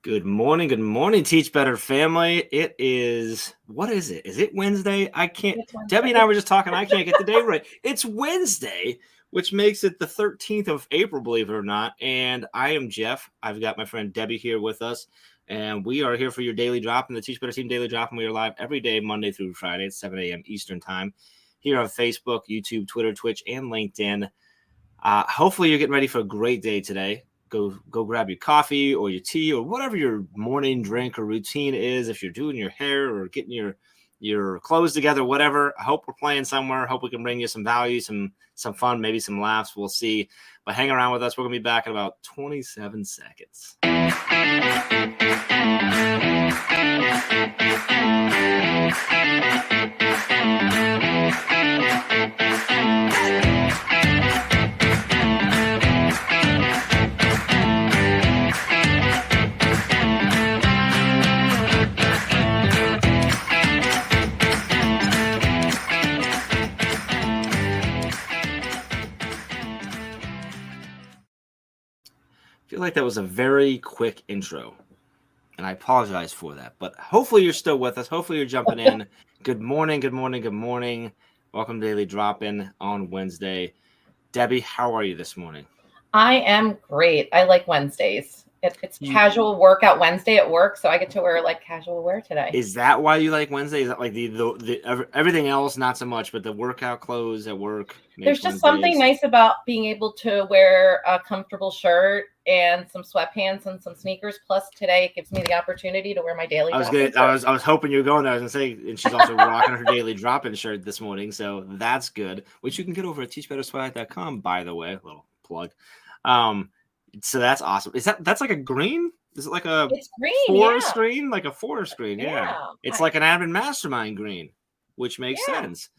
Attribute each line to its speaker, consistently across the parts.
Speaker 1: Good morning, Teach Better family. What is it? Is it Wednesday? Debbie and I were just talking, I can't get the day right. It's Wednesday, which makes it the 13th of April, believe it or not. And I am Jeff. I've got my friend Debbie here with us, and we are here for your daily drop in the Teach Better Team Daily Drop, and we are live every day, Monday through Friday at 7 a.m. Eastern Time, here on Facebook, YouTube, Twitter, Twitch, and LinkedIn. Hopefully you're getting ready for a great day today. Go grab your coffee or your tea or whatever your morning drink or routine is. If you're doing your hair or getting your clothes together, whatever. I hope we're playing somewhere. Hope we can bring you some value, some fun, maybe some laughs. We'll see. But hang around with us. We're going to be back in about 27 seconds. I feel like that was a very quick intro, and I apologize for that, but hopefully you're still with us. Hopefully you're jumping in. Good morning. Welcome to Daily Drop-In on Wednesday. Debbie, how are you this morning?
Speaker 2: I am great. I like Wednesdays. It's casual workout Wednesday at work, so I get to wear like casual wear today.
Speaker 1: Is that why you like Wednesday? Is that like the everything else not so much, but the workout clothes at work?
Speaker 2: There's just something nice about being able to wear a comfortable shirt and some sweatpants and some sneakers. Plus today it gives me the opportunity to wear my daily.
Speaker 1: I was hoping you were going there. I was gonna say, and she's also rocking her daily drop-in shirt this morning, so that's good. Which you can get over at teachbetterswag.com, by the way. A little plug. So that's awesome. That's like a green? Is it like
Speaker 2: it's green,
Speaker 1: forest green? Like a forest green, yeah. It's like an admin mastermind green, which makes sense.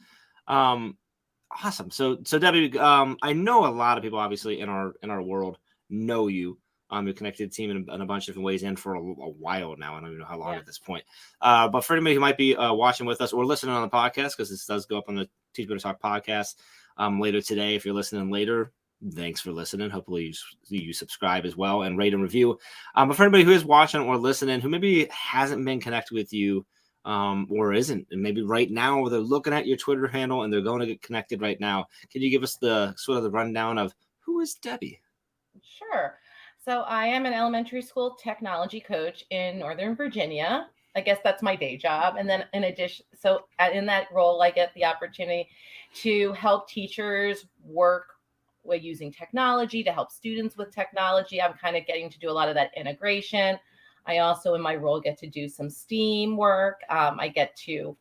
Speaker 1: Awesome. So Debbie, I know a lot of people obviously in our world know you. You're connected to the team in a bunch of different ways and for a while now. I don't even know how long at this point. But for anybody who might be watching with us or listening on the podcast, because this does go up on the Teach Better Talk podcast later today. If you're listening later, thanks for listening. Hopefully you subscribe as well and rate and review. But for anybody who is watching or listening, who maybe hasn't been connected with you or isn't, and maybe right now they're looking at your Twitter handle and they're going to get connected right now, can you give us the sort of the rundown of who is Debbie?
Speaker 2: Sure. So I am an elementary school technology coach in Northern Virginia. I guess that's my day job. And then in addition, so in that role, I get the opportunity to help teachers work with using technology to help students with technology. I'm kind of getting to do a lot of that integration. I also, in my role, get to do some STEAM work. I get to,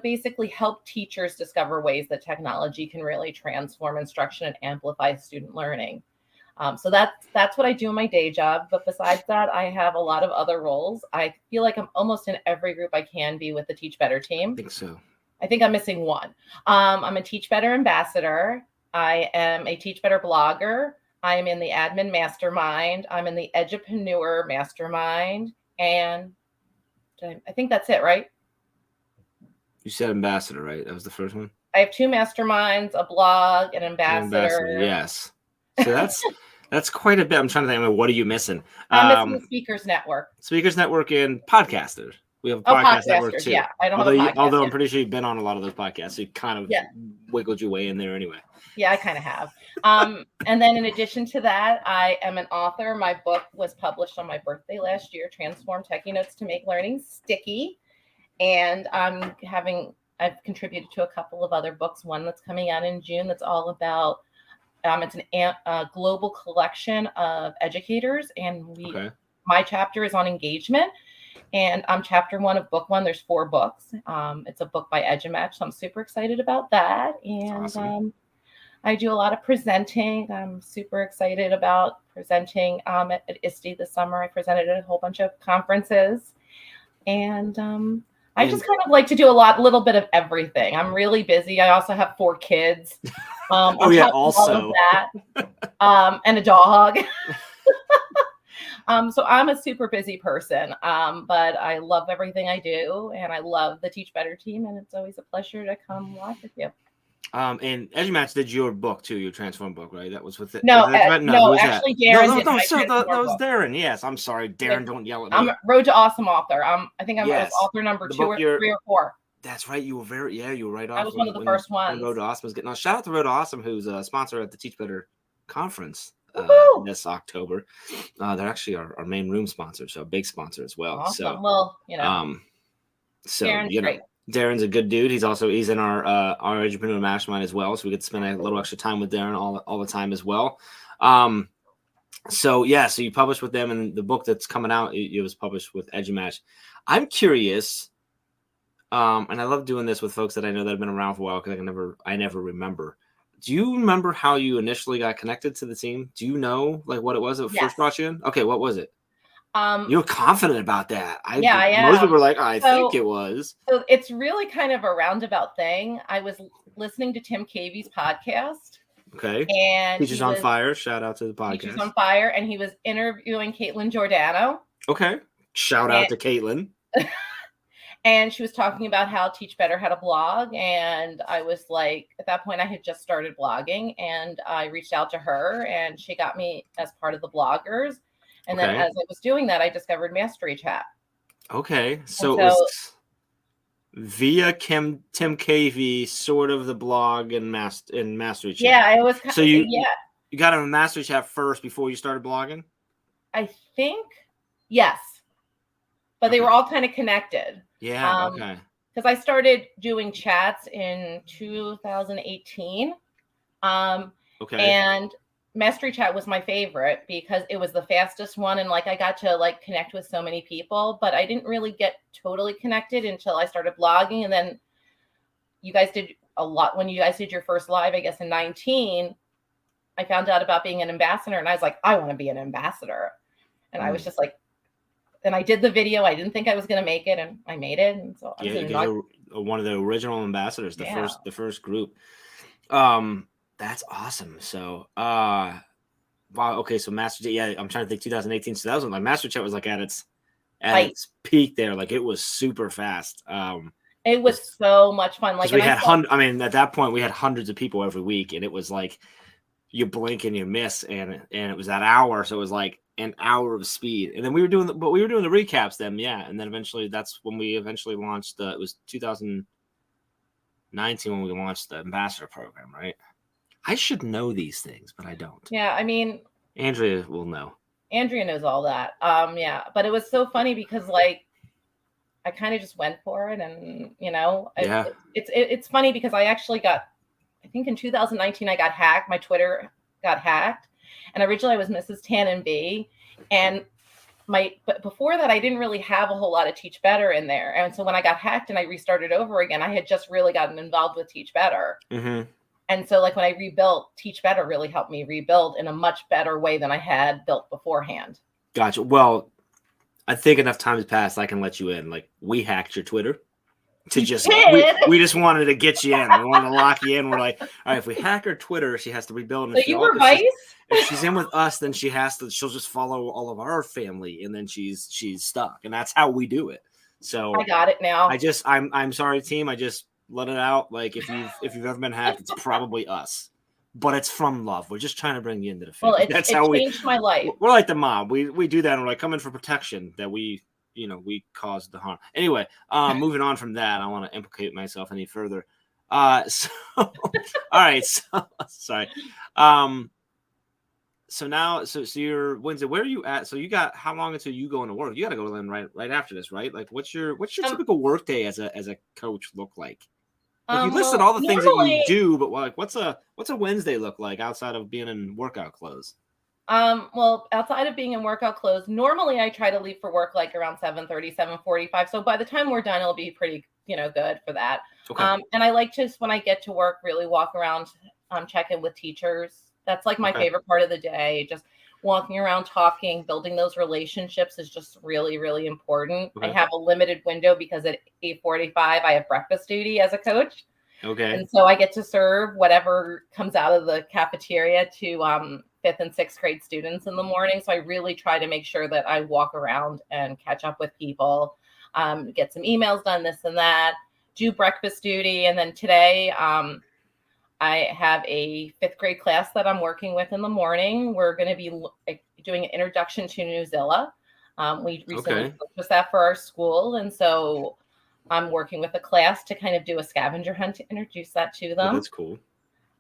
Speaker 2: basically help teachers discover ways that technology can really transform instruction and amplify student learning. So that's what I do in my day job. But besides that, I have a lot of other roles. I feel like I'm almost in every group I can be with the Teach Better team.
Speaker 1: I think so.
Speaker 2: I think I'm missing one. I'm a Teach Better ambassador. I am a Teach Better blogger. I'm in the admin mastermind. I'm in the edupreneur mastermind. And I think that's it, right?
Speaker 1: You said ambassador, right? That was the first one?
Speaker 2: I have 2 masterminds, a blog, an ambassador.
Speaker 1: Yes. So that's quite a bit. I'm trying to think, what are you missing?
Speaker 2: I'm missing the Speakers Network.
Speaker 1: Speakers Network and Podcasters. We have a podcast network too.
Speaker 2: Yeah, I don't have a podcast
Speaker 1: although
Speaker 2: yet.
Speaker 1: I'm pretty sure you've been on a lot of those podcasts. So you kind of wiggled your way in there anyway.
Speaker 2: Yeah, I kind of have. And then in addition to that, I am an author. My book was published on my birthday last year, Transform Techie Notes to Make Learning Sticky. And I've contributed to a couple of other books, one that's coming out in June that's all about, it's a global collection of educators. And my chapter is on engagement. And I'm chapter 1 of book 1. There's 4 books. It's a book by EduMatch, so I'm super excited about that. And awesome. I do a lot of presenting. I'm super excited about presenting at ISTE this summer. I presented at a whole bunch of conferences. And I just kind of like to do a little bit of everything. I'm really busy. I also have 4 kids.
Speaker 1: Also.
Speaker 2: And a dog. So I'm a super busy person, but I love everything I do, and I love the Teach Better team, and it's always a pleasure to come live with you.
Speaker 1: And EduMatch did your book too, your Transform book, right? That was with it.
Speaker 2: No,
Speaker 1: No,
Speaker 2: actually, Darren did my
Speaker 1: that
Speaker 2: Transform
Speaker 1: was
Speaker 2: book.
Speaker 1: Darren. Yes, I'm sorry, Darren. Don't yell at me.
Speaker 2: I'm Road to Awesome author. I think I was author number 2 or 3 or 4.
Speaker 1: That's right. You were right off.
Speaker 2: I was one of the first ones.
Speaker 1: Road to Awesome was getting on. Shout out to Road to Awesome, who's a sponsor at the Teach Better conference this October. They're actually our main room sponsor, so a big sponsor as well.
Speaker 2: Awesome.
Speaker 1: So,
Speaker 2: well,
Speaker 1: so
Speaker 2: Darren's great.
Speaker 1: Darren's a good dude. He's in our Edupreneur Mastermind as well, so we get to spend a little extra time with Darren all the time as well. So you published with them, and the book that's coming out, it was published with EduMatch. I'm curious, and I love doing this with folks that I know that have been around for a while because I never remember. Do you remember how you initially got connected to the team? Do you know like what it was that first brought you in? Okay, what was it? You were confident about that. I am. Most people were like, I think it was.
Speaker 2: So it's really kind of a roundabout thing. I was listening to Tim Cavey's podcast.
Speaker 1: Okay.
Speaker 2: And
Speaker 1: Teachers on Fire. Shout out to the podcast.
Speaker 2: Teachers on Fire. And he was interviewing Caitlin Giordano.
Speaker 1: Okay. Shout out to Caitlin.
Speaker 2: And she was talking about how Teach Better had a blog. And I was like, at that point, I had just started blogging. And I reached out to her and she got me as part of the bloggers. And then as I was doing that, I discovered Mastery Chat. Okay.
Speaker 1: So it was via Tim Cavey, sort of the blog and Mastery Chat.
Speaker 2: Yeah, it was.
Speaker 1: So you got on Mastery Chat first before you started blogging?
Speaker 2: I think, yes. But they were all kind of connected.
Speaker 1: Yeah, okay.
Speaker 2: Because I started doing chats in 2018. And Mastery Chat was my favorite because it was the fastest one. And like, I got to like connect with so many people, but I didn't really get totally connected until I started blogging. And then you guys did a lot. When you guys did your first live, I guess in 19, I found out about being an ambassador and I was like, I want to be an ambassador. And I was just like, and I did the video. I didn't think I was going to make it and I made it. And so
Speaker 1: you're one of the original ambassadors, the first group. That's awesome. So, wow. Okay. So Master, I'm trying to think 2018. So that was when like Master Chat was like at its peak there. Like it was super fast.
Speaker 2: It was so much fun. Like
Speaker 1: we had at that point we had hundreds of people every week and it was like, you blink and you miss. And it was that hour. So it was like an hour of speed. And then we were doing the recaps then. Yeah. And then eventually that's when we launched it was 2019 when we launched the ambassador program, right? I should know these things, but I don't.
Speaker 2: Yeah, I mean,
Speaker 1: Andrea will know.
Speaker 2: Andrea knows all that. But it was so funny because like I kind of just went for it, and it's funny because I actually got, I think in 2019 I got hacked. My Twitter got hacked, and originally I was Mrs. Tannenbaum, and but before that I didn't really have a whole lot of Teach Better in there, and so when I got hacked and I restarted over again, I had just really gotten involved with Teach Better. Mm-hmm. And so like when I rebuilt, Teach Better really helped me rebuild in a much better way than I had built beforehand.
Speaker 1: Gotcha. Well, I think enough time has passed. I can let you in. Like we hacked your Twitter to just, we just wanted to get you in. We wanted to lock you in. We're like, all right, if we hack her Twitter, she has to rebuild.
Speaker 2: So you were Vice?
Speaker 1: If she's in with us, then she'll just follow all of our family and then she's stuck. And that's how we do it. So
Speaker 2: I got it now.
Speaker 1: I'm sorry, team. I just let it out. Like if you've ever been hacked, it's probably us, but it's from love. We're just trying to bring you into the family.
Speaker 2: Well, it changed my life.
Speaker 1: We're like the mob. We do that and we're like coming for protection that we caused the harm. Anyway, moving on from that, I want to implicate myself any further. All right. So sorry. So now, so you're Wednesday. Where are you at? So you got how long until you go into work? You got to go in right after this, right? Like, what's your typical work day as a coach look like? You listed all the things that you do, but like, what's a Wednesday look like outside of being in workout clothes?
Speaker 2: Well, outside of being in workout clothes, normally I try to leave for work like around 7:30, 7:45. So by the time we're done, it'll be pretty, good for that. Okay. And I like to, when I get to work, really walk around, check in with teachers. That's like my favorite part of the day. Just walking around, talking, building those relationships is just really, really important. Okay. I have a limited window because at 8:45, I have breakfast duty as a coach. Okay. And so I get to serve whatever comes out of the cafeteria to 5th and 6th grade students in the morning. So I really try to make sure that I walk around and catch up with people, get some emails done, this and that, do breakfast duty. And then today I have a 5th grade class that I'm working with in the morning. We're going to be doing an introduction to Newzilla. We recently purchased that for our school. And so I'm working with a class to kind of do a scavenger hunt to introduce that to them.
Speaker 1: Oh, that's cool.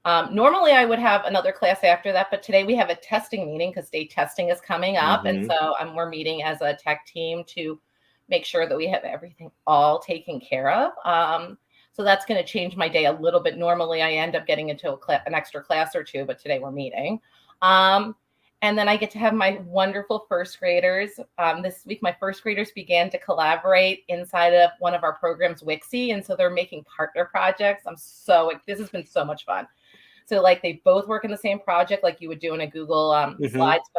Speaker 2: Normally I would have another class after that, but today we have a testing meeting because state testing is coming up. And so we're meeting as a tech team to make sure that we have everything all taken care of. So that's going to change my day a little bit. Normally I end up getting into an extra class or two, but today we're meeting. And then I get to have my wonderful first graders. This week, my first graders began to collaborate inside of one of our programs, Wixie. And so they're making partner projects. This has been so much fun. So like they both work in the same project, like you would do in a Google Slides.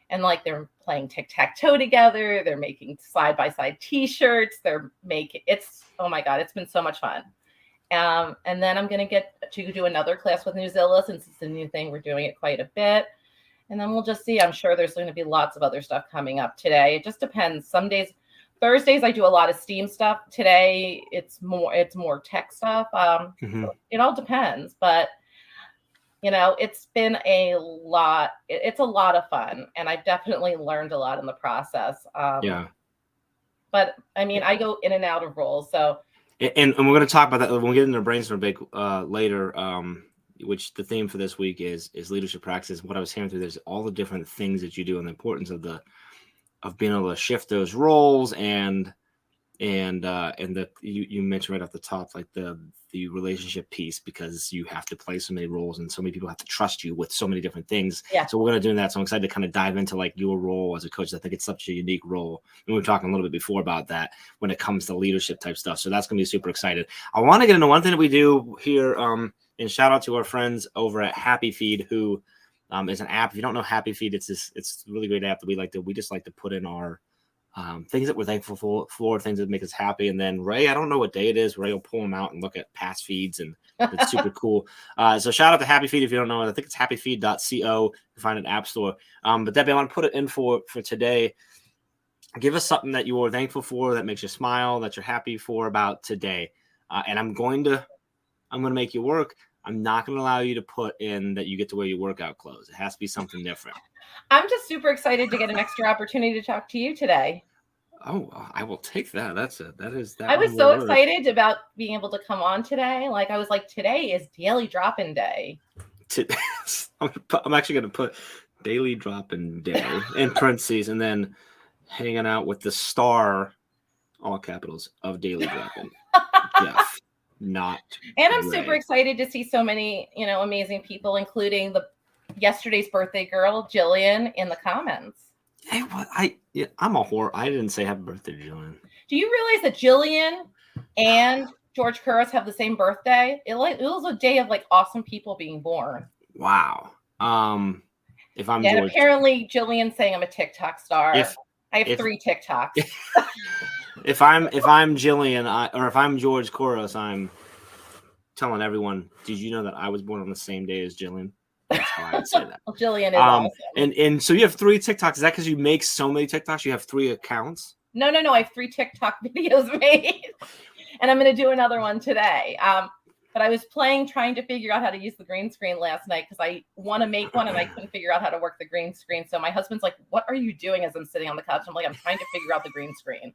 Speaker 2: And like they're playing tic-tac-toe together. They're making side-by-side t-shirts. Oh my God, it's been so much fun. And then I'm going to get to do another class with Newzilla since it's a new thing. We're doing it quite a bit. And then we'll just see. I'm sure there's going to be lots of other stuff coming up today. It just depends. Some days, Thursdays, I do a lot of STEAM stuff. Today, it's more tech stuff. So it all depends. But, it's been a lot. It's a lot of fun. And I've definitely learned a lot in the process. But, I mean, I go in and out of roles. So.
Speaker 1: And we're going to talk about that. We'll get into brainstorm big later. Which the theme for this week is leadership practices. What I was hearing through, there's all the different things that you do and the importance of being able to shift those roles and you mentioned right off the top, like the relationship piece, because you have to play so many roles and so many people have to trust you with so many different things.
Speaker 2: Yeah.
Speaker 1: So we're going to do that. So I'm excited to kind of dive into like your role as a coach. I think it's such a unique role. And we were talking a little bit before about that when it comes to leadership type stuff. So that's going to be super excited. I want to get into one thing that we do here, and shout out to our friends over at Happy Feed, who is an app. If you don't know Happy Feed, it's a really great app that we just like to put in our things that we're thankful for, things that make us happy. And then Ray, I don't know what day it is. Ray will pull them out and look at past feeds, and it's super cool. So shout out to Happy Feed. If you don't know it, I think it's happyfeed.co. You can find it in App Store. But Debbie, I want to put it in for today. Give us something that you are thankful for, that makes you smile, that you're happy for about today. And I'm going to make you work. I'm not going to allow you to put in that you get to wear your workout clothes. It has to be something different.
Speaker 2: I'm just super excited to get an extra opportunity to talk to you today.
Speaker 1: Oh, I will take that.
Speaker 2: I was so excited about being able to come on today. Like I was like, today is daily drop-in day.
Speaker 1: I'm actually going to put daily drop-in day in parentheses and then hanging out with the star, all capitals, of daily drop-in. Jeff. Not.
Speaker 2: And I'm super excited to see so many, amazing people, including yesterday's birthday girl, Jillian, in the comments.
Speaker 1: Hey, what? I'm a whore. I didn't say happy birthday to Jillian. Do
Speaker 2: you realize that Jillian and George Couros have the same birthday? It was a day of like awesome people being born.
Speaker 1: Wow. If I'm
Speaker 2: George, apparently Jillian's saying I'm a TikTok star. I have 3 TikToks.
Speaker 1: If I'm Jillian, or if I'm George Couros, I'm telling everyone, did you know that I was born on the same day as Jillian? That's how I would say that.
Speaker 2: Well, Jillian is awesome.
Speaker 1: And so you have 3 TikToks. Is that because you make so many TikToks? You have 3 accounts?
Speaker 2: No. I have 3 TikTok videos made. And I'm going to do another one today. But I was trying to figure out how to use the green screen last night because I want to make one and I couldn't figure out how to work the green screen. So my husband's like, what are you doing as I'm sitting on the couch? I'm like, I'm trying to figure out the green screen.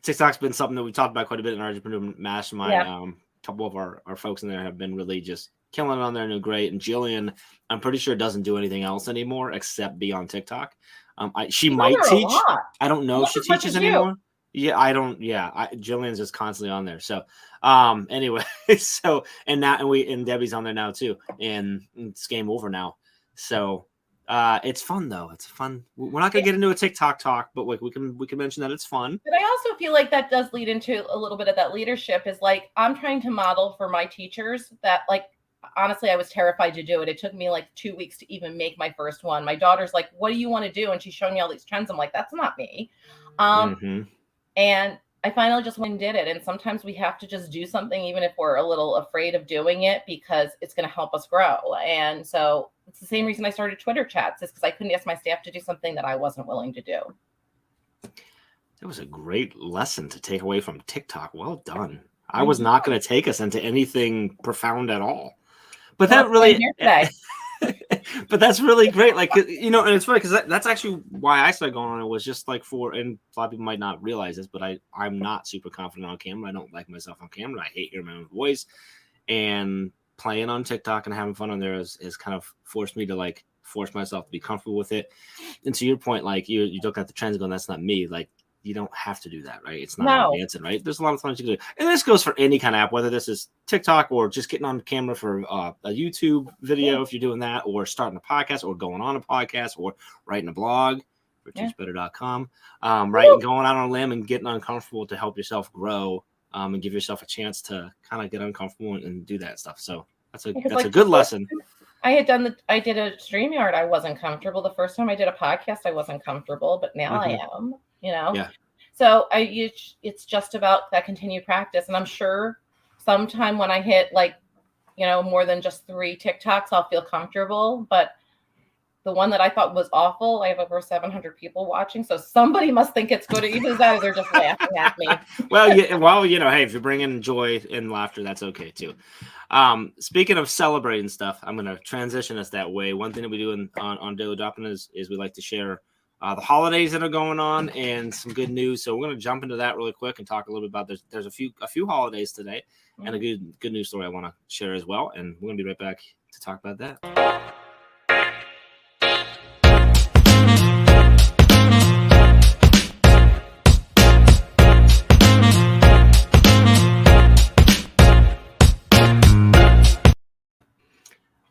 Speaker 1: TikTok's been something that we talked about quite a bit in our Entrepreneur Mastermind.
Speaker 2: Yeah.
Speaker 1: A couple of our folks in there have been really just killing it on there and doing great. And Jillian, I'm pretty sure doesn't do anything else anymore except be on TikTok. She might teach. I don't know if she teaches anymore. Yeah, I don't. Yeah, Jillian's just constantly on there. So, anyway, and Debbie's on there now too, and it's game over now. So, it's fun though. It's fun. We're not gonna get into a TikTok talk, but like we can mention that it's fun.
Speaker 2: But I also feel like that does lead into a little bit of that leadership. Is like I'm trying to model for my teachers that like. Honestly, I was terrified to do it. It took me like 2 weeks to even make my first one. My daughter's like, what do you want to do? And she's showing me all these trends. I'm like, that's not me. And I finally just went and did it. And sometimes we have to just do something, even if we're a little afraid of doing it, because it's going to help us grow. And so it's the same reason I started Twitter chats, is because I couldn't ask my staff to do something that I wasn't willing to do.
Speaker 1: That was a great lesson to take away from TikTok. Well done. I was not going to take us into anything profound at all. But
Speaker 2: well,
Speaker 1: that really, but that's really great. Like, you know, and it's funny because that's actually why I started going on. It was just like and a lot of people might not realize this, but I'm not super confident on camera. I don't like myself on camera. I hate hearing my own voice, and playing on TikTok and having fun on there is kind of forced me to like force myself to be comfortable with it. And to your point, like you look at the trends going, that's not me. Like, you don't have to do that, right? It's not dancing, right? There's a lot of things you can do. And this goes for any kind of app, whether this is TikTok or just getting on camera for a YouTube video, if you're doing that, or starting a podcast or going on a podcast or writing a blog for teachbetter.com, right? And going out on a limb and getting uncomfortable to help yourself grow and give yourself a chance to kind of get uncomfortable and do that stuff. So that's a good lesson.
Speaker 2: I did a StreamYard. I wasn't comfortable. The first time I did a podcast, I wasn't comfortable, but now I am. You know, so it's just about that continued practice. And I'm sure sometime when I hit like, you know, more than just 3 TikToks, I'll feel comfortable. But the one that I thought was awful, I have over 700 people watching. So somebody must think it's good. Either that or they're just laughing at me.
Speaker 1: Well, you know, hey, if you're bringing joy and laughter, that's okay too. Speaking of celebrating stuff, I'm going to transition us that way. One thing that we do on Daily Dropping is we like to share the holidays that are going on and some good news. So we're going to jump into that really quick and talk a little bit about there's a few holidays today and a good news story I want to share as well. And we're going to be right back to talk about that.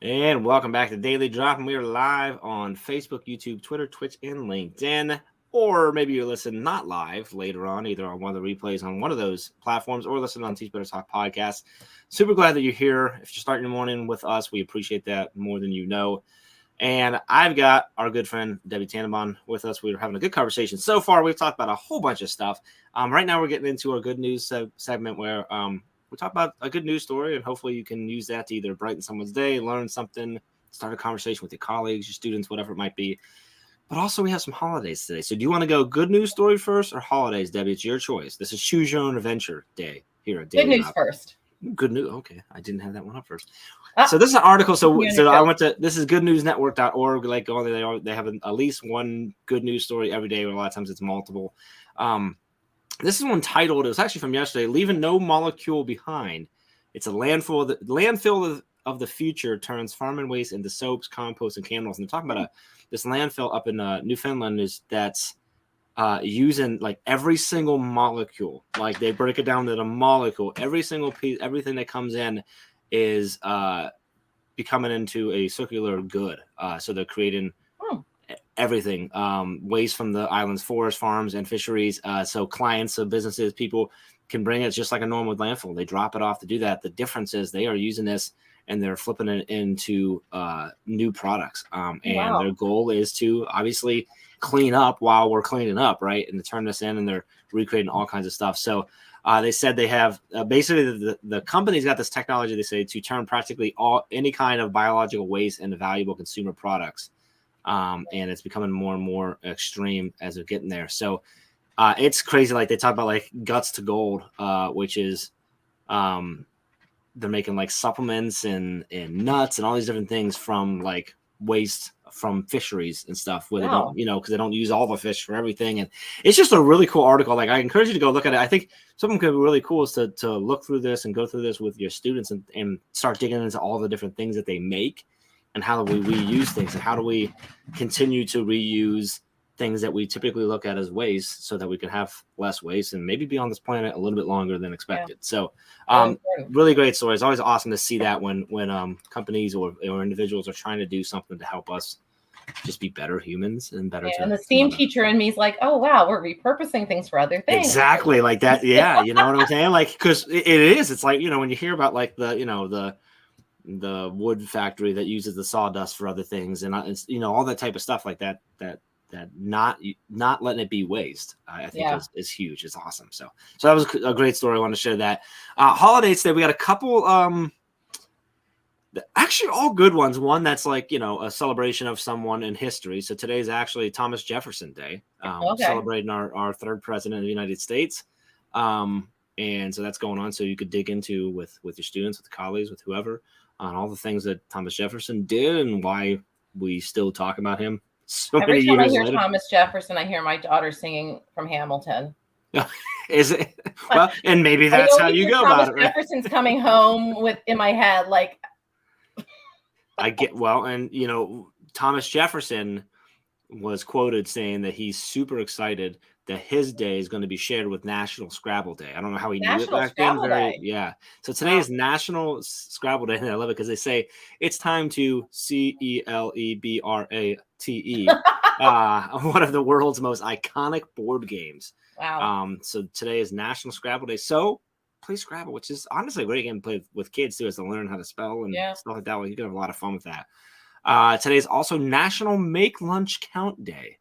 Speaker 1: And welcome back to Daily Drop. And we are live on Facebook, YouTube, Twitter, Twitch, and LinkedIn. Or maybe you listen not live later on, either on one of the replays on one of those platforms or listen on Teach Better Talk podcast. Super glad that you're here. If you're starting your morning with us, we appreciate that more than you know. And I've got our good friend Debbie Tannenbaum with us. We're having a good conversation. So far, we've talked about a whole bunch of stuff. Right now, we're getting into our good news segment where we talk about a good news story, and hopefully you can use that to either brighten someone's day, learn something, start a conversation with your colleagues, your students, whatever it might be. But also we have some holidays today. So do you want to go good news story first or holidays, Debbie? It's your choice. This is Choose Your Own Adventure Day here at Daily
Speaker 2: Good news first.
Speaker 1: Good news. Okay. I didn't have that one up first. So this is an article. So I went to, this is goodnewsnetwork.org. Like go on there. They have at least one good news story every day, or a lot of times it's multiple. This is one titled, it was actually from yesterday, Leaving No Molecule Behind. It's a landfill of the future turns farming waste into soaps, compost, and candles. And they're talking about this landfill up in Newfoundland that's using like every single molecule. Like they break it down to the molecule. Every single piece, everything that comes in is becoming into a circular good. So they're creating everything, waste from the island's forests, farms, and fisheries. So clients of businesses, people can bring it just like a normal landfill. They drop it off to do that. The difference is they are using this and they're flipping it into new products. And their goal is to obviously clean up while we're cleaning up, right? And to turn this in, and they're recreating all kinds of stuff. So they said they have basically the company's got this technology, they say, to turn practically any kind of biological waste into valuable consumer products. And it's becoming more and more extreme as they're getting there. So it's crazy. Like they talk about like guts to gold, which is they're making like supplements and nuts and all these different things from like waste from fisheries and stuff where they don't, because they don't use all the fish for everything. And it's just a really cool article. Like I encourage you to go look at it. I think something could be really cool is to look through this and go through this with your students and start digging into all the different things that they make. And how do we reuse things, and how do we continue to reuse things that we typically look at as waste so that we can have less waste and maybe be on this planet a little bit longer than expected. So really great story. It's always awesome to see that when companies or individuals are trying to do something to help us just be better humans and better.
Speaker 2: And the STEAM teacher in me is like, oh, wow, we're repurposing things for other things.
Speaker 1: Exactly like that. Yeah. You know what I'm saying? Like, because it is. It's like, when you hear about like the wood factory that uses the sawdust for other things and all that type of stuff like that not letting it be waste, I think is huge. It's awesome. So that was a great story. I want to share that. Holidays today, we got a couple actually all good ones. One that's like a celebration of someone in history. So today is actually Thomas Jefferson Day, celebrating our third president of the United States. And so that's going on. So you could dig into with your students, with colleagues, with whoever, on all the things that Thomas Jefferson did and why we still talk about him so many
Speaker 2: Every time I
Speaker 1: years
Speaker 2: hear
Speaker 1: later.
Speaker 2: Thomas Jefferson, I hear my daughter singing from Hamilton.
Speaker 1: Is it? Well, and maybe that's how you go
Speaker 2: Thomas
Speaker 1: about it, right?
Speaker 2: Jefferson's coming home in my head, like.
Speaker 1: I get, well, and Thomas Jefferson was quoted saying that he's super excited that his day is going to be shared with National Scrabble Day. I don't know how he knew it back then. Yeah. So today is National Scrabble Day, and I love it because they say it's time to CELEBRATE, one of the world's most iconic board games.
Speaker 2: Wow.
Speaker 1: So today is National Scrabble Day. So play Scrabble, which is honestly a great game to play with kids too, as to learn how to spell and stuff like that. Well, you can have a lot of fun with that. Today is also National Make Lunch Count Day.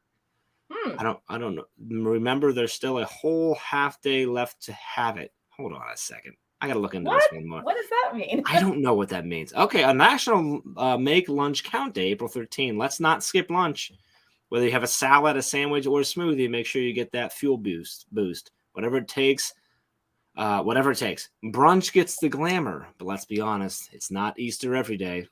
Speaker 1: I don't know. Remember, there's still a whole half day left to have it. Hold on a second. I got to look into this one more.
Speaker 2: What does that mean?
Speaker 1: I don't know what that means. Okay, a National Make Lunch Count Day, April 13. Let's not skip lunch. Whether you have a salad, a sandwich, or a smoothie, make sure you get that fuel boost. Whatever it takes. Brunch gets the glamour, but let's be honest, it's not Easter every day.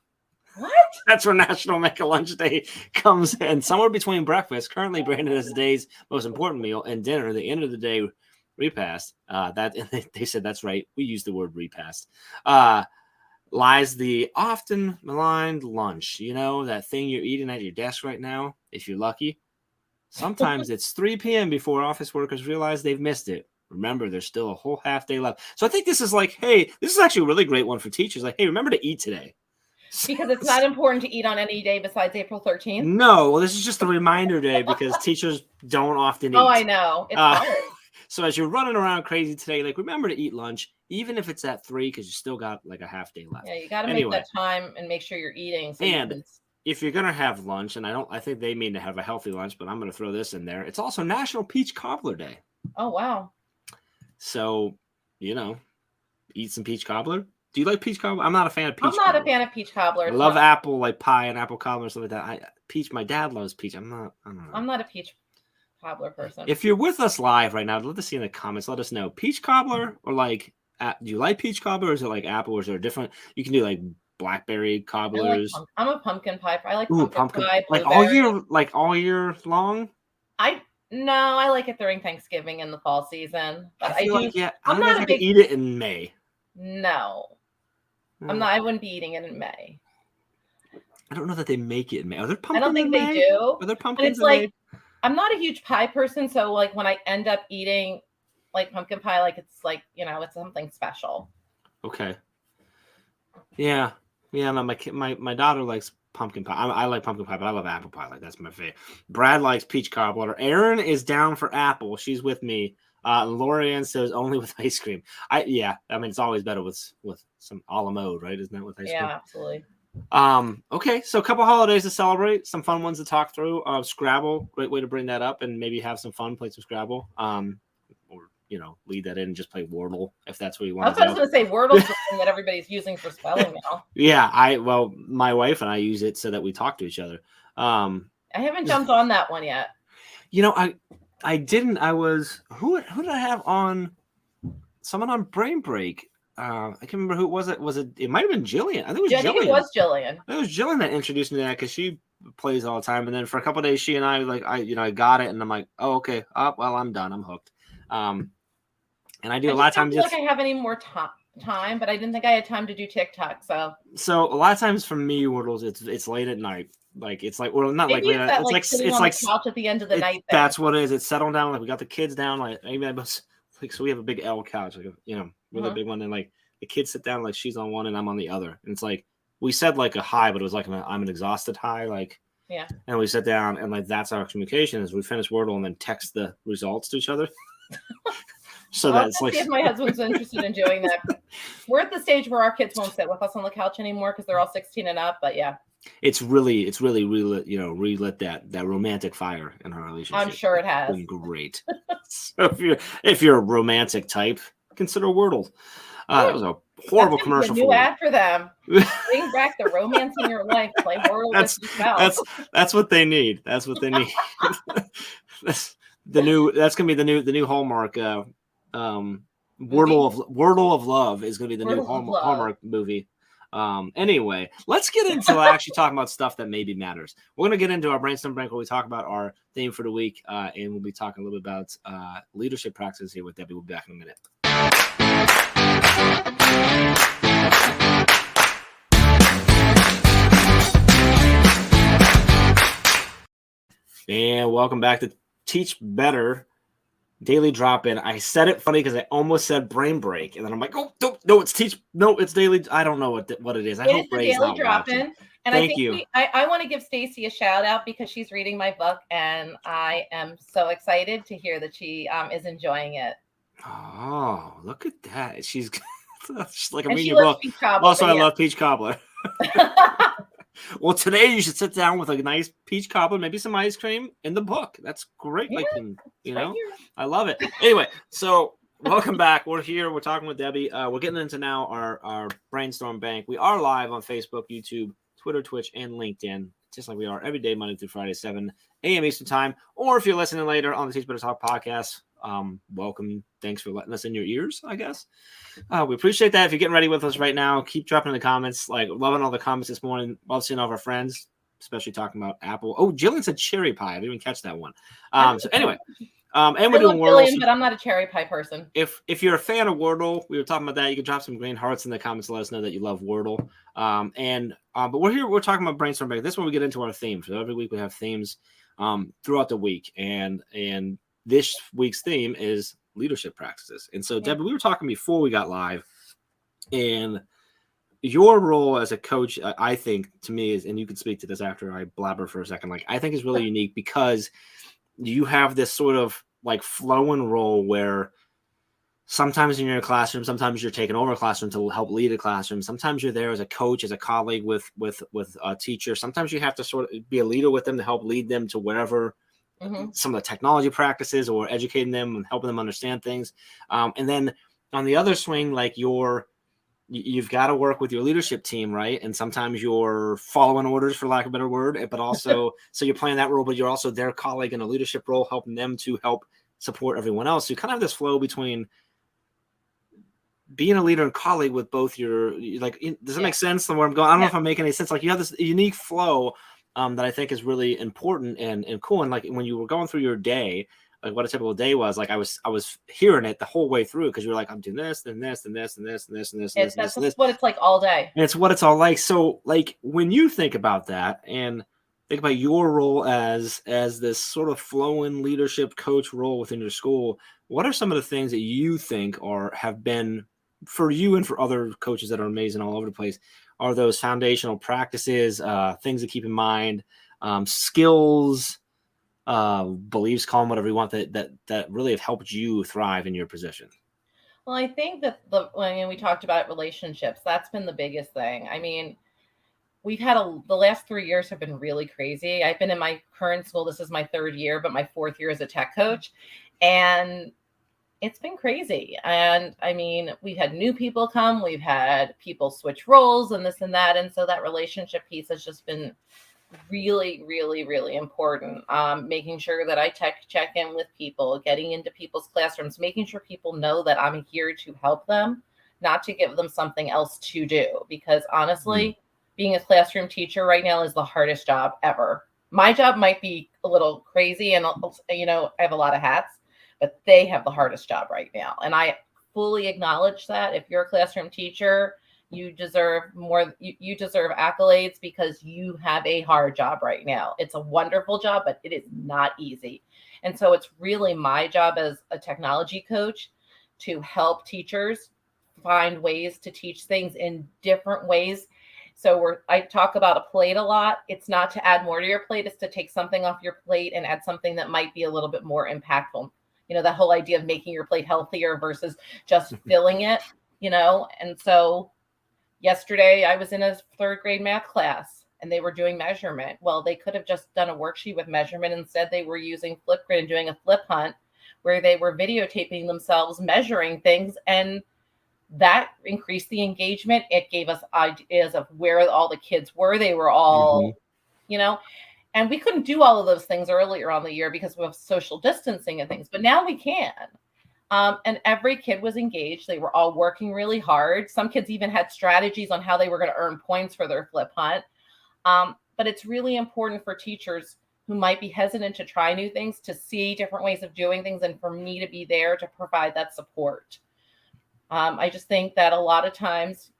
Speaker 2: What?
Speaker 1: That's where National Make a Lunch Day comes in. Somewhere between breakfast, currently branded as the day's most important meal, and dinner, the end of the day repast. They said that's right. We use the word repast. Lies the often maligned lunch. You know, that thing you're eating at your desk right now, if you're lucky. Sometimes it's 3 p.m. before office workers realize they've missed it. Remember, there's still a whole half day left. So I think this is like, hey, this is actually a really great one for teachers. Like, hey, remember to eat today.
Speaker 2: Because it's not important to eat on any day besides April 13th?
Speaker 1: No, well, this is just a reminder day because teachers don't often eat.
Speaker 2: Oh, I know. It's hard.
Speaker 1: So as you're running around crazy today, like, remember to eat lunch, even if it's at 3, because you still got like a half day left.
Speaker 2: Yeah, you got to make that time and make sure you're eating. So
Speaker 1: and if you're going to have lunch, and I think they mean to have a healthy lunch, but I'm going to throw this in there. It's also National Peach Cobbler Day.
Speaker 2: Oh, wow.
Speaker 1: So, eat some peach cobbler. Do you like peach cobbler? I'm not a fan of peach cobbler.
Speaker 2: I'm not a fan of peach cobbler.
Speaker 1: I love apple, like pie and apple cobbler and stuff like that. My dad loves peach. I don't know.
Speaker 2: I'm not a peach cobbler person.
Speaker 1: If you're with us live right now, I'd love to see in the comments. Let us know. Peach cobbler or like, do you like peach cobbler or is it like apple or is there a different? You can do like blackberry cobblers.
Speaker 2: I'm a pumpkin pie. I like pumpkin pie.
Speaker 1: Like all year long?
Speaker 2: No, I like it during Thanksgiving and the fall season. But
Speaker 1: I'm not going to eat it in May.
Speaker 2: No. I wouldn't be eating it in May.
Speaker 1: I don't know that they make it in May. Are there pumpkins?
Speaker 2: I don't think they do.
Speaker 1: Are there pumpkins
Speaker 2: in May? I'm not a huge pie person, so like when I end up eating like pumpkin pie, like it's like, it's something special.
Speaker 1: Okay. Yeah. Yeah, no, my daughter likes pumpkin pie. I like pumpkin pie, but I love apple pie. Like, that's my favorite. Brad likes peach cobbler. Erin is down for apple. She's with me. Lorianne says only with ice cream. It's always better with some a la mode, right? Isn't that with ice cream?
Speaker 2: Yeah, absolutely.
Speaker 1: Okay, so a couple holidays to celebrate, some fun ones to talk through. Scrabble, great way to bring that up and maybe have some fun, play some Scrabble. Or lead that in and just play Wordle if that's what you want to do.
Speaker 2: I was going to say Wordle's the thing that everybody's using for spelling now.
Speaker 1: Yeah, my wife and I use it so that we talk to each other. I
Speaker 2: haven't jumped on that one yet.
Speaker 1: I didn't. Who did I have on? Someone on Brain Break. I can't remember who it was. It might have been Jillian. I think it was Jillian.
Speaker 2: It was Jillian.
Speaker 1: It was Jillian that introduced me to that because she plays all the time. And then for a couple of days, she and I got it, and I'm like, oh, okay. Oh, well, I'm done. I'm hooked. And I do a lot of times.
Speaker 2: I don't feel like I have any more time, but I didn't think I had time to do TikTok. So
Speaker 1: a lot of times for me, Wordles, it's late at night. Like it's like, well, not
Speaker 2: maybe
Speaker 1: like it's like
Speaker 2: couch at the end of the night.
Speaker 1: That's what it is. It's settled down. Like we got the kids down. Like maybe so we have a big L couch, like really big one, and like the kids sit down, like she's on one and I'm on the other, and it's like we said like a hi, but it was like I'm an exhausted hi, like
Speaker 2: yeah.
Speaker 1: And we sit down and like that's our communication is we finish Wordle and then text the results to each other. So that's like,
Speaker 2: see if my husband's interested in doing that. We're at the stage where our kids won't sit with us on the couch anymore because they're all 16 and up. But yeah,
Speaker 1: it's really relit that romantic fire in our relationship.
Speaker 2: I'm sure it has.
Speaker 1: It's been great. So if you're a romantic type, consider Wordle. That was a horrible commercial.
Speaker 2: A new ad for them. Bring back the romance in your life. Play Wordle with yourself.
Speaker 1: That's what they need. That's what they need. That's gonna be the new Hallmark Wordle of Love is going to be the new Hallmark movie. Anyway, let's get into actually talking about stuff that maybe matters. We're going to get into our brainstorm break where we talk about our theme for the week, and we'll be talking a little bit about leadership practices here with Debbie. We'll be back in a minute. And welcome back to Teach Better Daily Drop-In. I said it funny because I almost said brain break, and then I'm like, oh, no, it's it's daily. I don't know what it is. I hope Ray's not watching.
Speaker 2: And Thank you. I want to give Stacy a shout out because she's reading my book, and I am so excited to hear that she is enjoying it.
Speaker 1: Oh, look at that! She's like a
Speaker 2: reading
Speaker 1: your book. Also, I love peach cobbler. Well, today you should sit down with a nice peach cobbler, maybe some ice cream in the book. That's great. Yeah, right, I love it. Anyway, so welcome back. We're here. We're talking with Debbie. We're getting into now our brainstorm bank. We are live on Facebook, YouTube, Twitter, Twitch, and LinkedIn, just like we are every day, Monday through Friday, 7 a.m. Eastern time. Or if you're listening later on the Teach Better Talk podcast, welcome. Thanks for letting us in your ears, I guess. We appreciate that. If you're getting ready with us right now, keep dropping in the comments. Like, loving all the comments this morning. Love seeing all of our friends, especially talking about Apple. Oh, Jillian said cherry pie. I didn't even catch that one. So anyway, and we're doing Wordle.
Speaker 2: Jillian, but I'm not a cherry pie person.
Speaker 1: If you're a fan of Wordle, we were talking about that. You can drop some green hearts in the comments to let us know that you love Wordle. But we're here. We're talking about brainstorming. This is when we get into our themes. So every week we have themes throughout the week, and this week's theme is leadership practices. And so, Debbie, we were talking before we got live, and your role as a coach, I think, to me is, and you can speak to this after I blabber for a second, like, I think is really unique because you have this sort of like flowing role where sometimes in your classroom, sometimes you're taking over a classroom to help lead a classroom. Sometimes you're there as a coach, as a colleague with a teacher. Sometimes you have to sort of be a leader with them to help lead them to wherever some of the technology practices or educating them and helping them understand things. And then on the other swing, like you've got to work with your leadership team, right? And sometimes you're following orders, for lack of a better word, but also, so you're playing that role, but you're also their colleague in a leadership role, helping them to help support everyone else. So you kind of have this flow between being a leader and colleague with both does it make sense where I'm going? I don't know if I'm making any sense. Like, you have this unique flow that I think is really important and cool. And like when you were going through your day, like what a typical day was, like I was hearing it the whole way through because you were like, I'm doing this and this and this and this and this and this.
Speaker 2: That's what it's like all day.
Speaker 1: And it's what it's all like. So like when you think about that and think about your role as this sort of flowing leadership coach role within your school, what are some of the things that you think have been for you and for other coaches that are amazing all over the place? Are those foundational practices, things to keep in mind, skills, beliefs, call them whatever you want, that really have helped you thrive in your position?
Speaker 2: Well, I think that when we talked about relationships, that's been the biggest thing. I mean, we've had the last 3 years have been really crazy. I've been in my current school. This is my third year, but my fourth year as a tech coach. And it's been crazy. And I mean, we've had new people come, we've had people switch roles and this and that. And so that relationship piece has just been really, really, really important. Making sure that I check in with people, getting into people's classrooms, making sure people know that I'm here to help them, not to give them something else to do. Because honestly, being a classroom teacher right now is the hardest job ever. My job might be a little crazy and, I have a lot of hats, but they have the hardest job right now. And I fully acknowledge that. If you're a classroom teacher, you deserve more. You deserve accolades because you have a hard job right now. It's a wonderful job, but it is not easy. And so it's really my job as a technology coach to help teachers find ways to teach things in different ways. So I talk about a plate a lot. It's not to add more to your plate. It's to take something off your plate and add something that might be a little bit more impactful. The whole idea of making your plate healthier versus just filling it, And so yesterday I was in a third grade math class and they were doing measurement. Well, they could have just done a worksheet with measurement. Instead, they were using Flipgrid and doing a flip hunt where they were videotaping themselves measuring things. And that increased the engagement. It gave us ideas of where all the kids were. They were all, and we couldn't do all of those things earlier on the year because we have social distancing and things, but now we can. And every kid was engaged. They were all working really hard. Some kids even had strategies on how they were going to earn points for their flip hunt. But it's really important for teachers who might be hesitant to try new things to see different ways of doing things, and for me to be there to provide that support. I just think that a lot of times,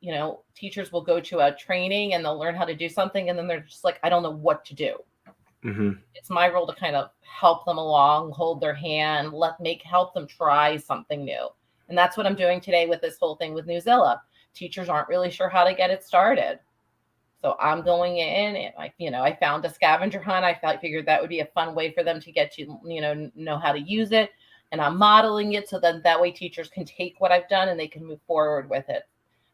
Speaker 2: teachers will go to a training and they'll learn how to do something, and then they're just like, I don't know what to do.
Speaker 1: Mm-hmm.
Speaker 2: It's my role to kind of help them along, hold their hand, help them try something new. And that's what I'm doing today with this whole thing with Newzilla. Teachers aren't really sure how to get it started. So I'm going in and I found a scavenger hunt. I figured that would be a fun way for them to get to, know how to use it. And I'm modeling it so that way teachers can take what I've done and they can move forward with it.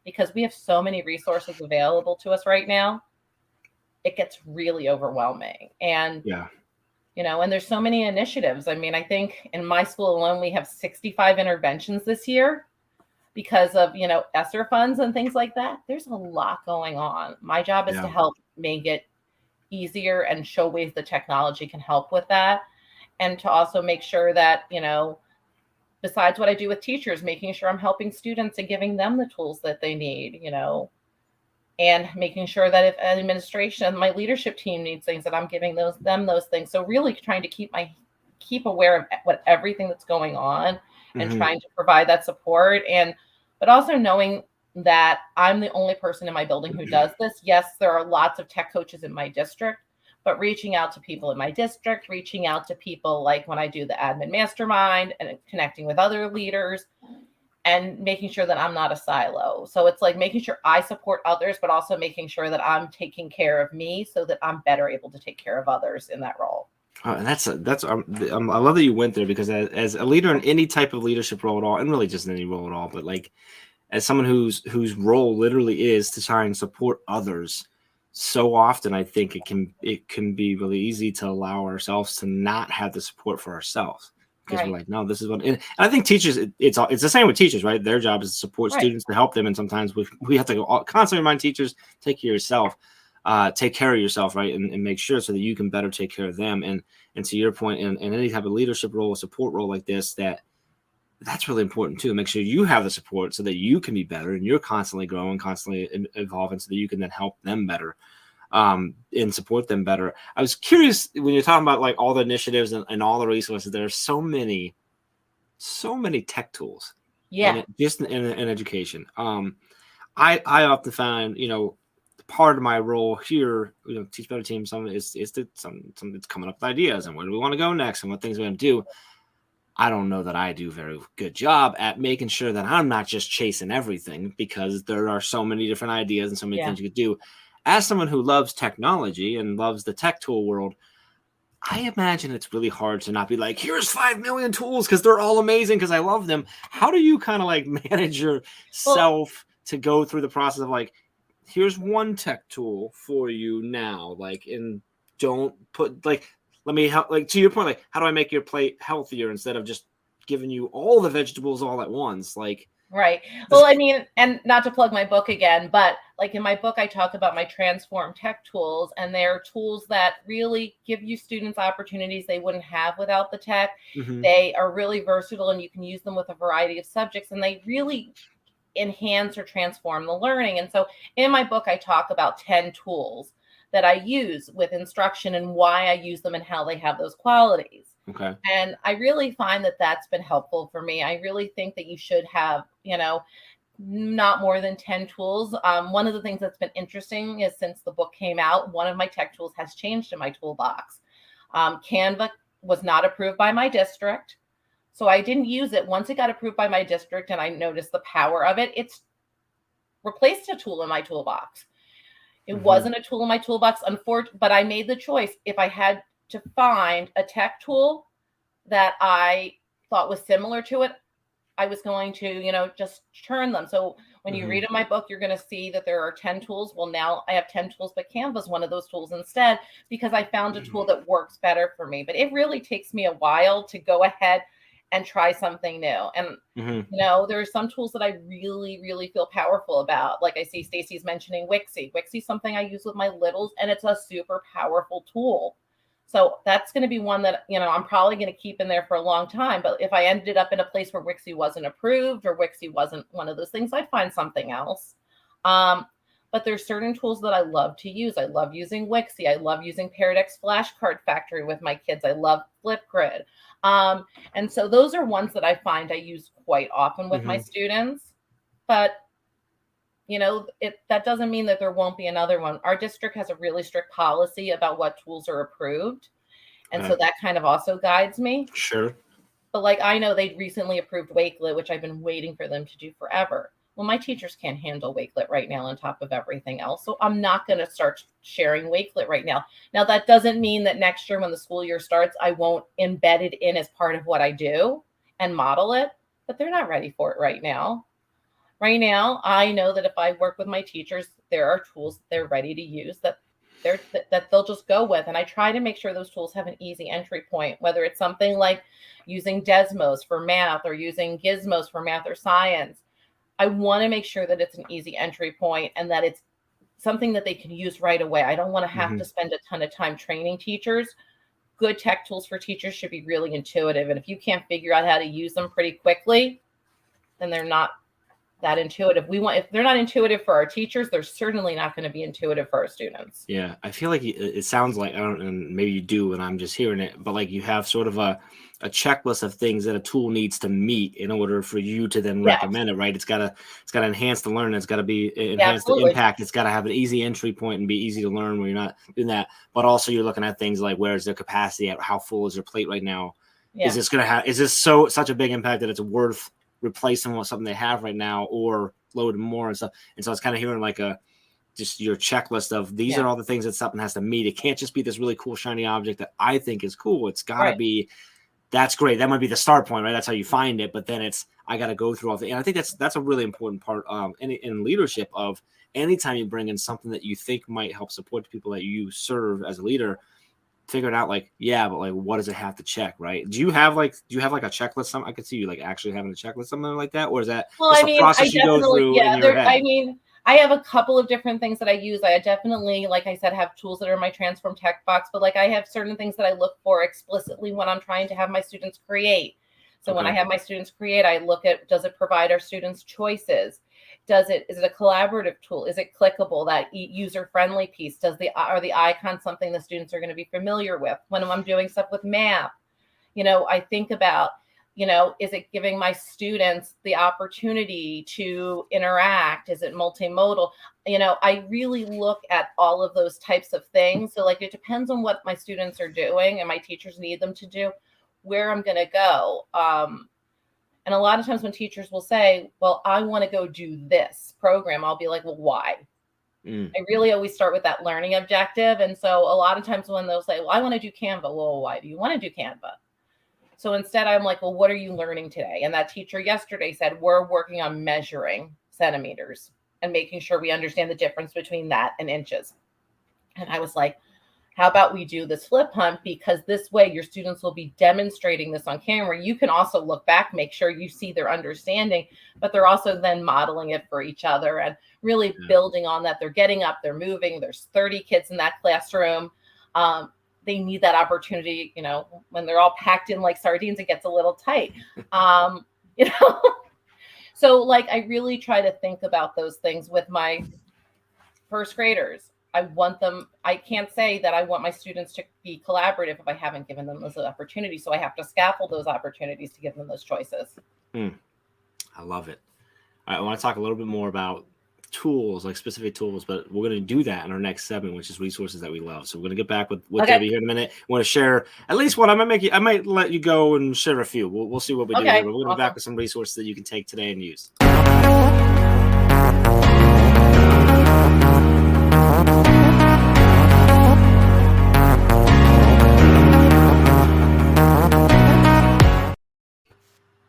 Speaker 2: Because we have so many resources available to us right now, it gets really overwhelming. And, and there's so many initiatives. I mean, I think in my school alone, we have 65 interventions this year because of, ESSER funds and things like that. There's a lot going on. My job is to help make it easier and show ways the technology can help with that. And to also make sure that, besides what I do with teachers, making sure I'm helping students and giving them the tools that they need, and making sure that if administration, my leadership team needs things, that I'm giving them those things. So really trying to keep aware of everything that's going on and trying to provide that support. But also knowing that I'm the only person in my building who does this. Yes, there are lots of tech coaches in my district, but reaching out to people in my district, reaching out to people like when I do the admin mastermind and connecting with other leaders and making sure that I'm not a silo. So it's like making sure I support others, but also making sure that I'm taking care of me so that I'm better able to take care of others in that role.
Speaker 1: And I love that you went there, because as a leader in any type of leadership role at all, and really just in any role at all, but like as someone whose role literally is to try and support others, so often I think it can be really easy to allow ourselves to not have the support for ourselves, because we're like, no, this is what. And I think teachers, it's the same with teachers, right? Their job is to support students, to help them, and sometimes we have to constantly remind teachers, take care of yourself. Take care of yourself, right, and make sure so that you can better take care of them. And to your point, in any type of leadership role, support role like this, that's really important too. Make sure you have the support so that you can be better, and you're constantly growing, constantly evolving, so that you can then help them better, and support them better. I was curious when you're talking about like all the initiatives and all the resources. There are so many tech tools.
Speaker 2: Yeah,
Speaker 1: just in education. I often find, part of my role here, Teach Better Team, some is some that's coming up with ideas and where do we want to go next and what things we're going to do. I don't know that I do a very good job at making sure that I'm not just chasing everything, because there are so many different ideas and so many things you could do. As someone who loves technology and loves the tech tool world, I imagine it's really hard to not be like, here's 5 million tools because they're all amazing because I love them. How do you kind of like manage yourself to go through the process of like, here's one tech tool for you now, like, and don't put like, let me help, like, to your point, like, how do I make your plate healthier instead of just giving you all the vegetables all at once? Like,
Speaker 2: right. Well, I mean, and not to plug my book again, but like in my book, I talk about my transform tech tools, and they're tools that really give you students opportunities they wouldn't have without the tech. They are really versatile, and you can use them with a variety of subjects, and they really enhance or transform the learning. And so in my book, I talk about 10 tools that I use with instruction and why I use them and how they have those qualities.
Speaker 1: Okay.
Speaker 2: And I really find that that's been helpful for me. I really think that you should have, not more than 10 tools. One of the things that's been interesting is since the book came out, one of my tech tools has changed in my toolbox. Canva was not approved by my district, so I didn't use it. Once it got approved by my district and I noticed the power of it, it's replaced a tool in my toolbox. It wasn't a tool in my toolbox, but I made the choice. If I had to find a tech tool that I thought was similar to it, I was going to, just turn them. So when you read in my book, you're going to see that there are 10 tools. Well, now I have 10 tools, but Canva is one of those tools instead, because I found a tool that works better for me. But it really takes me a while to go ahead and try something new. And, there are some tools that I really, really feel powerful about. Like I see Stacy's mentioning Wixie. Wixie's something I use with my littles, and it's a super powerful tool. So that's going to be one that, I'm probably going to keep in there for a long time. But if I ended up in a place where Wixie wasn't approved or Wixie wasn't one of those things, I'd find something else. But there's certain tools that I love to use. I love using Wixie. I love using Paradex Flashcard Factory with my kids. I love Flipgrid. And so those are ones that I find I use quite often with my students. But that doesn't mean that there won't be another one. Our district has a really strict policy about what tools are approved. And so that kind of also guides me.
Speaker 1: Sure.
Speaker 2: But like, I know they recently approved Wakelet, which I've been waiting for them to do forever. Well, my teachers can't handle Wakelet right now on top of everything else. So I'm not going to start sharing Wakelet right now. Now, that doesn't mean that next year when the school year starts, I won't embed it in as part of what I do and model it, but they're not ready for it right now. Right now, I know that if I work with my teachers, there are tools they're ready to use that they'll just go with. And I try to make sure those tools have an easy entry point, whether it's something like using Desmos for math or using Gizmos for math or science. I want to make sure that it's an easy entry point and that it's something that they can use right away. I don't want to have to spend a ton of time training teachers. Good tech tools for teachers should be really intuitive. And if you can't figure out how to use them pretty quickly, then they're not that intuitive. If they're not intuitive for our teachers, they're certainly not going to be intuitive for our students.
Speaker 1: Yeah, I feel like it sounds like, I don't, and maybe you do and I'm just hearing it, but like you have sort of a checklist of things that a tool needs to meet in order for you to then recommend it, right? It's got to enhance the learning. It's got to be enhance the impact. It's got to have an easy entry point and be easy to learn when you're not doing that. But also you're looking at things like, where's their capacity at? How full is their plate right now? Yeah. Is this such a big impact that it's worth replacing with something they have right now or load more and stuff? And so it's kind of hearing like just your checklist of these are all the things that something has to meet. It can't just be this really cool shiny object that I think is cool. It's got to be, that's great. That might be the start point, right? That's how you find it. But then I got to go through all the, and I think that's a really important part in leadership of anytime you bring in something that you think might help support the people that you serve as a leader, figure it out but like, what does it have to check, right? Do you have like a checklist? I could see you like actually having a checklist, something like that, or is that a process you go through in your head?
Speaker 2: I mean, I have a couple of different things that I use. I definitely, like I said, have tools that are in my Transform Tech box, but like I have certain things that I look for explicitly when I'm trying to have my students create. So when I have my students create, I look at, does it provide our students choices? Is it a collaborative tool? Is it clickable, that user-friendly piece? Are the icons something the students are going to be familiar with? When I'm doing stuff with math, I think about, is it giving my students the opportunity to interact? Is it multimodal? I really look at all of those types of things. So like, it depends on what my students are doing and my teachers need them to do, where I'm going to go. And a lot of times when teachers will say, well, I want to go do this program, I'll be like, well, why? I really always start with that learning objective. And so a lot of times when they'll say, well, I want to do Canva. Well, why do you want to do Canva? So instead I'm like, well, what are you learning today? And that teacher yesterday said, we're working on measuring centimeters and making sure we understand the difference between that and inches. And I was like, how about we do this flip hunt? Because this way your students will be demonstrating this on camera. You can also look back, make sure you see their understanding, but they're also then modeling it for each other and really building on that. They're getting up, they're moving. There's 30 kids in that classroom. They need that opportunity, when they're all packed in like sardines, it gets a little tight. So like, I really try to think about those things with my first graders. I can't say that I want my students to be collaborative if I haven't given them those opportunities. So I have to scaffold those opportunities to give them those choices.
Speaker 1: I love it. All right, I want to talk a little bit more about tools, like specific tools, but we're going to do that in our next segment, which is resources that we love. So we're going to get back with Debbie here in a minute. I want to share at least one. I might let you go and share a few. We'll see what we do here, but we're going to be back with some resources that you can take today and use.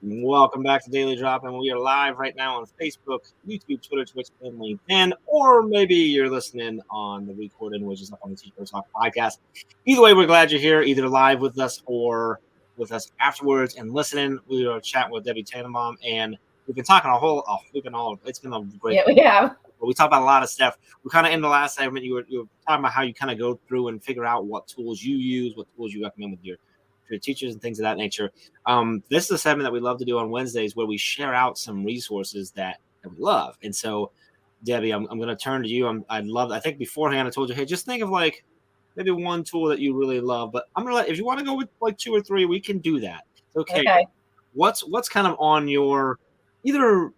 Speaker 1: Welcome back to Daily Drop, and we are live right now on Facebook, YouTube, Twitter, Twitch, and LinkedIn, or maybe you're listening on the recording, which is up on the Teacher Talk podcast. Either way, we're glad you're here, either live with us or with us afterwards and listening. We are chatting with Debbie Tannenbaum, and we've been talking it's been a great.
Speaker 2: Yeah, we have.
Speaker 1: But we talked about a lot of stuff. We kind of in the last segment, you were talking about how you kind of go through and figure out what tools you use, what tools you recommend with your teachers and things of that nature. This is a segment that we love to do on Wednesdays where we share out some resources that we love. And so, Debbie, I'm going to turn to you. I think beforehand I told you, hey, just think of like maybe one tool that you really love. But I'm going to if you want to go with like 2 or 3, we can do that. Okay. What's kind of on your either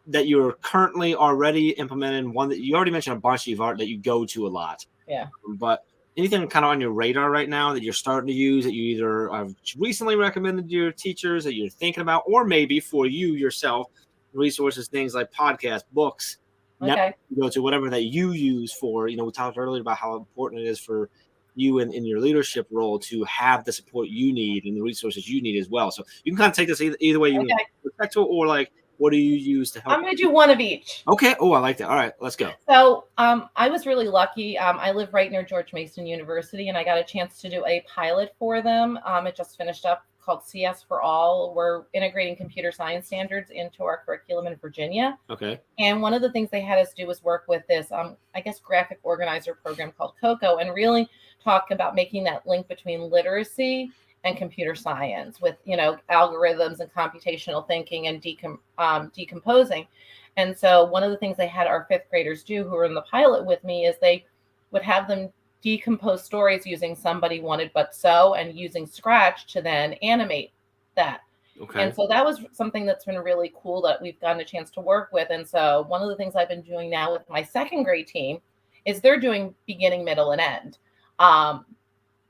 Speaker 1: that you're currently already implementing, one that you already mentioned a bunch that you go to a lot.
Speaker 2: Yeah.
Speaker 1: But anything kind of on your radar right now that you're starting to use that you either have recently recommended to your teachers that you're thinking about, or maybe for you yourself, resources, things like podcasts, books, Netflix, go to whatever that you use for, we talked earlier about how important it is for you in your leadership role to have the support you need and the resources you need as well. So you can kind of take this either way you respect to, or like, what do you use to help?
Speaker 2: I'm going to do one of each.
Speaker 1: Okay. Oh, I like that. All right, let's go.
Speaker 2: So I was really lucky. I live right near George Mason University, and I got a chance to do a pilot for them. It just finished up, called CS for All. We're integrating computer science standards into our curriculum in Virginia.
Speaker 1: Okay.
Speaker 2: And one of the things they had us do was work with this, graphic organizer program called COCO, and really talk about making that link between literacy and computer science with, algorithms and computational thinking and decomposing. And so one of the things they had our 5th graders do who were in the pilot with me is they would have them decompose stories using Somebody Wanted But So and using Scratch to then animate that. Okay. And so that was something that's been really cool that we've gotten a chance to work with. And so one of the things I've been doing now with my 2nd grade team is they're doing beginning, middle, and end.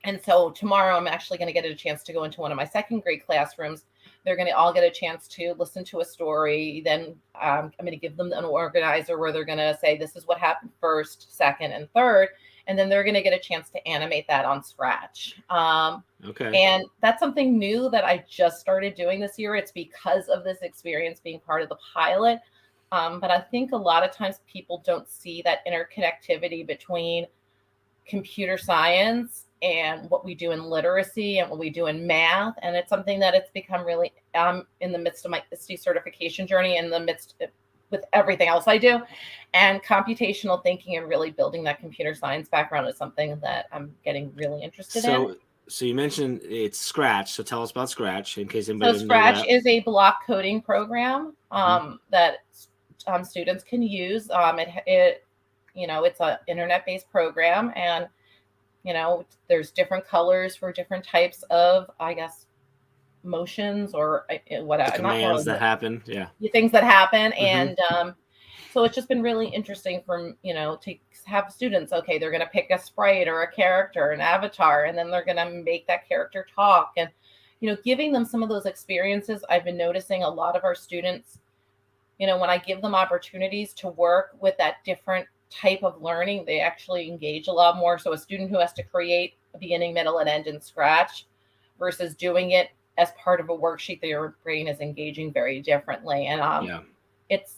Speaker 2: And so tomorrow I'm actually going to get a chance to go into one of my 2nd grade classrooms. They're going to all get a chance to listen to a story. Then I'm going to give them an organizer where they're going to say, this is what happened 1st, 2nd, and 3rd. And then they're going to get a chance to animate that on Scratch. Okay. And that's something new that I just started doing this year. It's because of this experience being part of the pilot. But I think a lot of times people don't see that interconnectivity between computer science and what we do in literacy and what we do in math. And it's something that it's become really in the midst of my ISTE certification journey, in the midst of, with everything else I do. And computational thinking and really building that computer science background is something that I'm getting really interested in.
Speaker 1: So you mentioned it's Scratch. So tell us about Scratch in case anybody doesn't know
Speaker 2: Scratch
Speaker 1: that.
Speaker 2: is a block coding program that students can use. It's an internet-based program, and there's different colors for different types of, motions or whatever.
Speaker 1: Commands that happen. Yeah.
Speaker 2: Things that happen. And so it's just been really interesting to have students, they're going to pick a sprite or a character, an avatar, and then they're going to make that character talk. And, giving them some of those experiences, I've been noticing a lot of our students, when I give them opportunities to work with that different type of learning, they actually engage a lot more. So a student who has to create a beginning, middle, and end in Scratch versus doing it as part of a worksheet, their brain is engaging very differently. And it's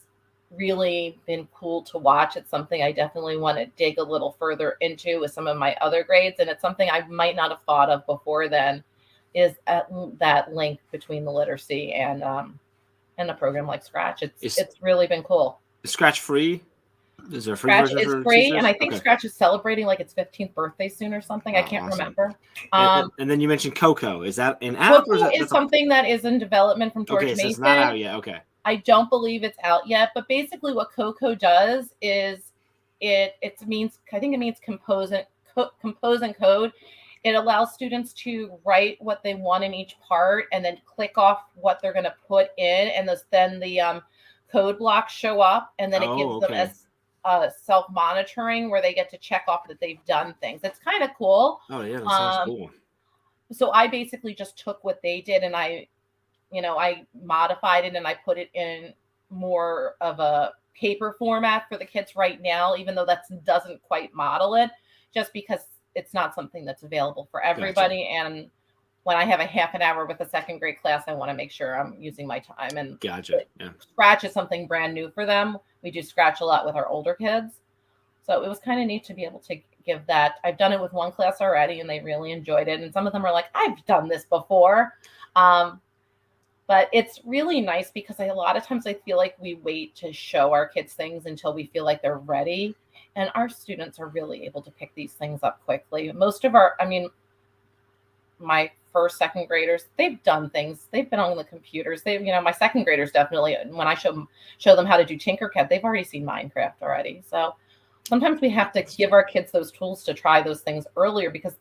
Speaker 2: really been cool to watch. It's something I definitely want to dig a little further into with some of my other grades. And it's something I might not have thought of before then, is that link between the literacy and a program like Scratch. It's really been cool.
Speaker 1: Is Scratch free? Is there a free
Speaker 2: Scratch
Speaker 1: version
Speaker 2: is
Speaker 1: for
Speaker 2: free,
Speaker 1: teachers?
Speaker 2: and I think Scratch is celebrating like its 15th birthday soon or something. I can't remember.
Speaker 1: And then you mentioned COCO. Is that an app?
Speaker 2: COCO is something that is in development from George Mason.
Speaker 1: So it's not out yet. Okay.
Speaker 2: I don't believe it's out yet, but basically what COCO does is it means compose and code. It allows students to write what they want in each part and then click off what they're going to put in, and then the code blocks show up, and then it gives them as self-monitoring where they get to check off that they've done things. It's kind of cool.
Speaker 1: Oh yeah, that sounds cool.
Speaker 2: So I basically just took what they did and I modified it and I put it in more of a paper format for the kids right now, even though that doesn't quite model it, just because it's not something that's available for everybody. Gotcha. And when I have a half an hour with a 2nd grade class, I want to make sure I'm using my time. And Scratch is something brand new for them. We do Scratch a lot with our older kids. So it was kind of neat to be able to give that. I've done it with one class already and they really enjoyed it. And some of them are like, I've done this before. But it's really nice because a lot of times I feel like we wait to show our kids things until we feel like they're ready. And our students are really able to pick these things up quickly. Most of my first, second graders, they've done things. They've been on the computers. My second graders definitely, when I show them how to do Tinkercad, they've already seen Minecraft already. So sometimes we have to give our kids those tools to try those things earlier, because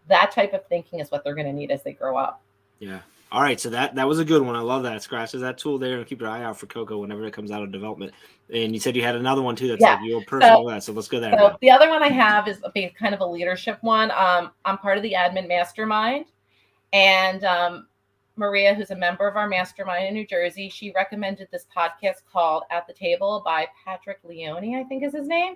Speaker 2: that type of thinking is what they're going to need as they grow up.
Speaker 1: Yeah. All right. So that was a good one. I love that. Scratches that tool there, and keep your eye out for Coco whenever it comes out of development. And you said you had another one too. That's like your personal that. So let's go there.
Speaker 2: So the other one I have is kind of a leadership one. I'm part of the admin mastermind, and Maria, who's a member of our mastermind in New Jersey, she recommended this podcast called At the Table by Patrick Leone, I think is his name.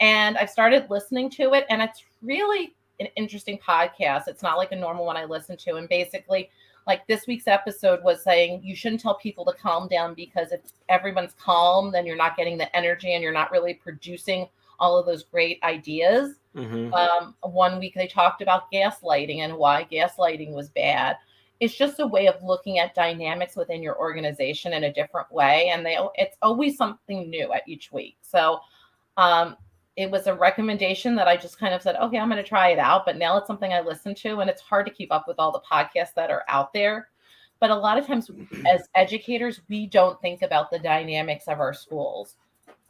Speaker 2: And I've started listening to it, and it's really an interesting podcast. It's not like a normal one I listen to. And basically, like this week's episode was saying you shouldn't tell people to calm down, because if everyone's calm, then you're not getting the energy and you're not really producing all of those great ideas. Mm-hmm. One week they talked about gaslighting and why gaslighting was bad. It's just a way of looking at dynamics within your organization in a different way. And it's always something new at each week. So it was a recommendation that I just kind of said, okay, I'm going to try it out. But now it's something I listen to, and it's hard to keep up with all the podcasts that are out there. But a lot of times as educators, we don't think about the dynamics of our schools.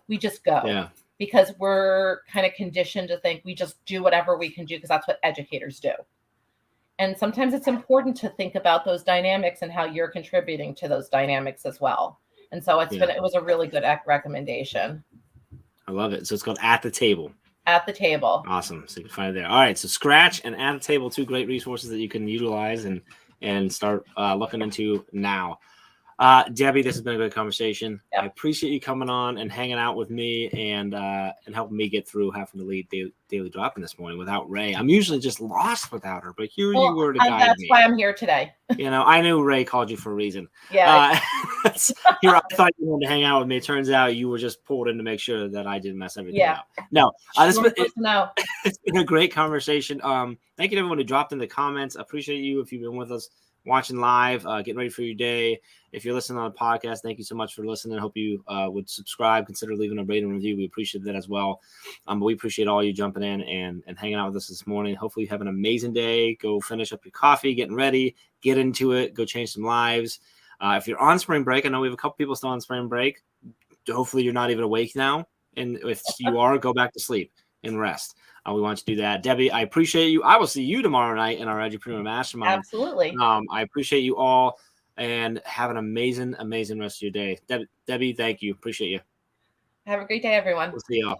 Speaker 2: We just go because we're kind of conditioned to think we just do whatever we can do because that's what educators do. And sometimes it's important to think about those dynamics and how you're contributing to those dynamics as well. And so it was a really good recommendation.
Speaker 1: I love it. So it's called At the Table.
Speaker 2: At the Table.
Speaker 1: Awesome. So you can find it there. All right. So Scratch and At the Table, two great resources that you can utilize and start looking into now. Debbie, this has been a good conversation. Yep. I appreciate you coming on and hanging out with me and helping me get through having to lead daily drop-in this morning without Ray. I'm usually just lost without her, but here you were to guide me.
Speaker 2: That's why I'm here today.
Speaker 1: I knew Ray called you for a reason.
Speaker 2: Yeah.
Speaker 1: Here, I thought you wanted to hang out with me. It turns out you were just pulled in to make sure that I didn't mess everything up. No, it's been a great conversation. Thank you to everyone who dropped in the comments. I appreciate you if you've been with us watching live, getting ready for your day. If you're listening on a podcast, thank you so much for listening. I hope you would subscribe, consider leaving a rating and review. We appreciate that as well. But we appreciate all you jumping in and hanging out with us this morning. Hopefully you have an amazing day. Go finish up your coffee, getting ready, get into it, go change some lives. If you're on spring break, I know we have a couple people still on spring break. Hopefully you're not even awake now. And if you are, go back to sleep and rest. We want you to do that. Debbie, I appreciate you. I will see you tomorrow night in our Edupreneur Mastermind.
Speaker 2: Absolutely.
Speaker 1: I appreciate you all, and have an amazing, amazing rest of your day. Debbie, thank you. Appreciate you.
Speaker 2: Have a great day, everyone.
Speaker 1: We'll see y'all.